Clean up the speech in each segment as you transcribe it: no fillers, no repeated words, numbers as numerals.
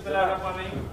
Bismillahirrahmanirrahim.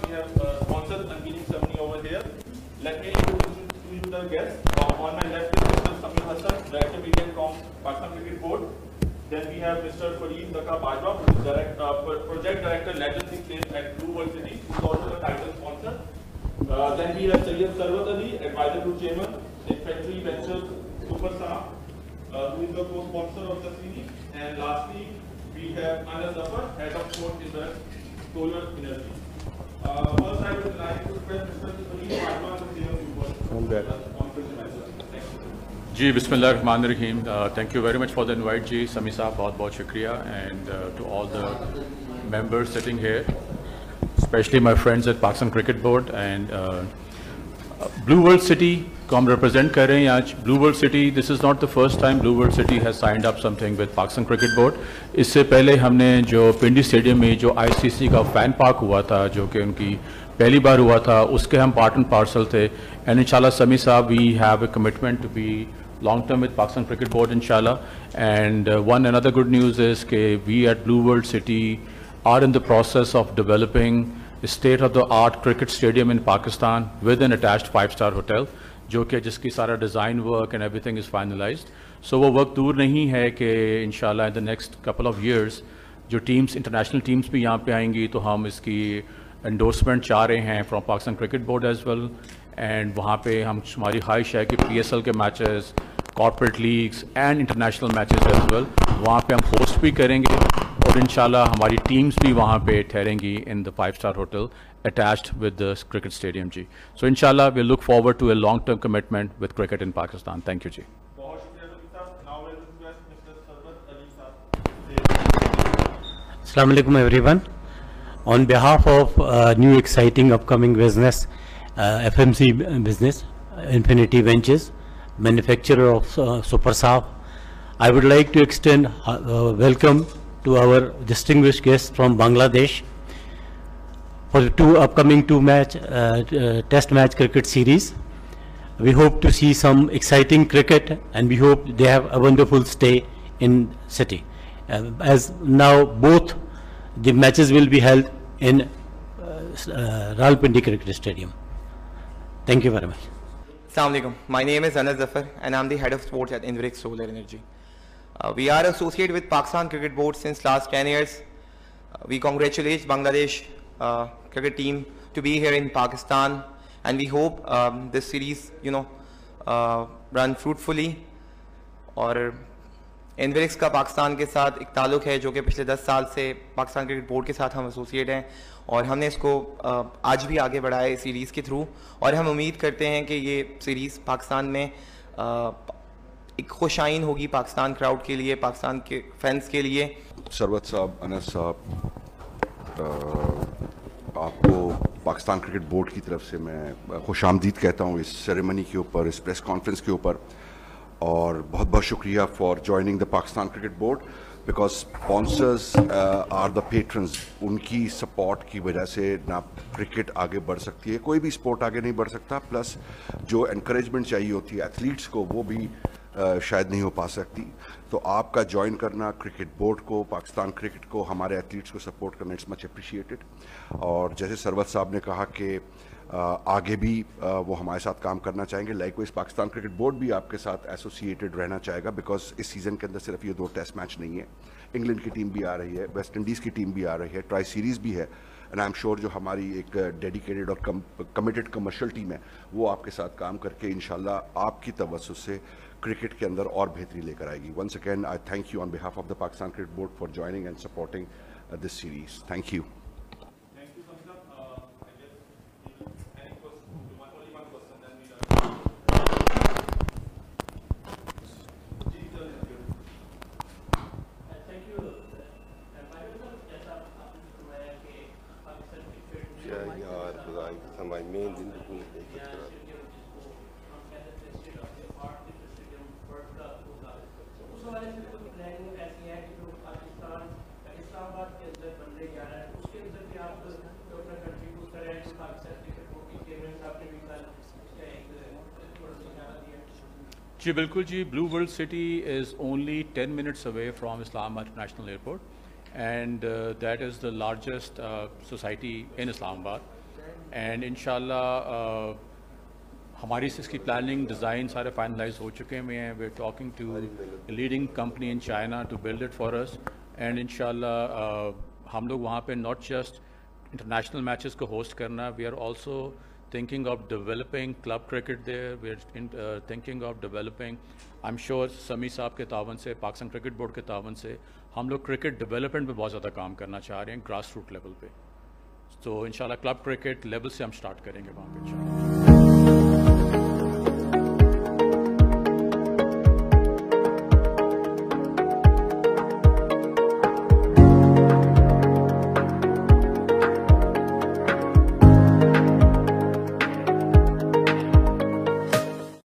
We have sponsored unveiling ceremony over here. Let me introduce to you the guests. On my left is Mr. Samir Hassan, Director Media and Comms, Pakistan Cricket Board. Then we have Mr. Fareed Zaka Bajwa, who is Project Director Legends Exchange at Blue World City, who is also the title sponsor. Then we have Sayyid Sarwat Ali, Advisor to Chairman, Infantry Ventures Super Saab, who is the co-sponsor of the series. And lastly, we have Anas Zafar, Head of Sport in the Solar Energy. First, I would like to request Mr. Fareed Bajwa to say a few words on the conference message. Thank you. جی بسم اللہ الرحمن الرحیم. Thank you very much for the invite جی. سمی صاحب بہت بہت شکریہ. And to all the members sitting here, specially my friends at Pakistan cricket Board. And Blue world City کو ہم ریپرزینٹ کر رہے ہیں آج. Blue world City, this is not the first time Blue world City has signed up something with Pakistan cricket Board. اس سے پہلے ہم نے جو پنڈی اسٹیڈیم میں جو آئی سی سی کا فین پارک ہوا تھا, جو کہ ان کی پہلی بار ہوا تھا, اس کے ہم پارٹ اینڈ پارسل تھے. اینڈ ان شاء اللہ سمی صاحب we have a commitment to be long term with Pakistan Cricket Board inshallah. And one another good news is that we at Blue World City are in the process of developing a state of the art cricket stadium in Pakistan with an attached 5-star hotel, جو کہ جس کی سارا design work and everything is finalised. So وہ وقت دور نہیں ہے کہ انشاءاللہ in the next couple of years جو ٹیمس انٹرنیشنل ٹیمس بھی یہاں پہ آئیں گی تو ہم اس کی انڈورسمنٹ چاہ رہے ہیں from Pakistan cricket board as well. And وہاں پہ ہماری خواہش ہے کہ پی ایس ایل کے matches, corporate leagues and international matches as well وہاں پہ ہم ہوسٹ بھی کریں گے, اور انشاءاللہ ہماری ٹیمز بھی وہاں پہ ٹھہریں گی in the 5-star hotel attached with the cricket stadium جی. سو انشاءاللہ we look forward to a long term commitment with cricket in Pakistan. Thank you جی. السلام علیکم everyone. On behalf of new exciting upcoming business, FMC business, Infinity Ventures, manufacturer of Super Saab, I would like to extend welcome to our distinguished guests from Bangladesh for the upcoming test match cricket series. We hope to see some exciting cricket, and we hope they have a wonderful stay in city. As now both the matches will be held in Rawalpindi Cricket Stadium. Thank you very much. Assalamu alaikum. My name is Anas Zafar and I'm the head of sports at Inverix Solar Energy. We are associated with Pakistan Cricket Board since last 10 years. We congratulate Bangladesh cricket team to be here in Pakistan, and we hope this series run fruitfully. اور انویرکس کا پاکستان کے ساتھ ایک تعلق ہے جو کہ پچھلے 10 سال سے پاکستان کرکٹ بورڈ کے ساتھ ہم ایسوسیٹ ہیں, اور ہم نے اس کو آج بھی آگے بڑھایا ہے سیریز کے تھرو, اور ہم امید کرتے ہیں کہ یہ سیریز پاکستان میں ایک خوش آئین ہوگی پاکستان کراؤڈ کے لیے, پاکستان کے فینس کے لیے. سروت صاحب, انس صاحب, آپ کو پاکستان کرکٹ بورڈ کی طرف سے میں خوش آمدید کہتا ہوں اس سیریمنی کے اوپر, اس پریس کانفرنس کے اوپر, اور بہت بہت شکریہ for joining the Pakistan cricket board, because sponsors are the patrons. ان کی سپورٹ کی وجہ سے نہ کرکٹ آگے بڑھ سکتی ہے, کوئی بھی اسپورٹ آگے نہیں بڑھ سکتا, پلس جو انکریجمنٹ چاہیے ہوتی ہے ایتھلیٹس کو وہ بھی شاید نہیں ہو پا سکتی. تو آپ کا جوائن کرنا کرکٹ بورڈ کو, پاکستان کرکٹ کو, ہمارے ایتھلیٹس کو سپورٹ کرنا, اٹس مچ اپریشیٹڈ. اور جیسے سروت صاحب نے کہا کہ آگے بھی وہ ہمارے ساتھ کام کرنا چاہیں گے, like wise Pakistan cricket board بھی آپ کے ساتھ ایسوسیٹڈ رہنا چاہے گا, بیکاز اس سیزن کے اندر صرف یہ 2 ٹیسٹ میچ نہیں ہے, انگلینڈ کی ٹیم بھی آ رہی ہے, ویسٹ انڈیز کی ٹیم بھی آ رہی ہے, ٹرائی سیریز بھی ہے, اینڈ آئی ایم شیور جو ہماری ایک ڈیڈیکیٹڈ اور کمیٹڈ کمرشل ٹیم ہے وہ آپ کے ساتھ کام کر کے انشاءاللہ آپ کی توسط سے کرکٹ کے اندر اور بہتری لے کر آئے گی. Once again I thank you on behalf of the Pakistan cricket board for joining and supporting this series. Thank you. جی بالکل جی. Blue world city is only 10 minutes away from Islamabad international airport, and that is the largest society in Islamabad. And inshallah, ہماری اس کی planning design سارے finalize ہو چکے ہیں. We are talking to leading company in China to build it for us, and انشاءاللہ ہم لوگ وہاں پہ ناٹ جسٹ انٹرنیشنل میچز کو ہوسٹ کرنا, we are also thinking of developing club cricket there. We are thinking of developing, I'm sure سمی صاحب کے تعاون سے, پاکستان کرکٹ بورڈ کے تعاون سے ہم لوگ کرکٹ ڈیولپمنٹ پہ بہت زیادہ کام کرنا چاہ رہے ہیں گراس روٹ لیول پہ. تو انشاءاللہ کلب کرکٹ لیول سے ہم سٹارٹ کریں گے وہاں پہ.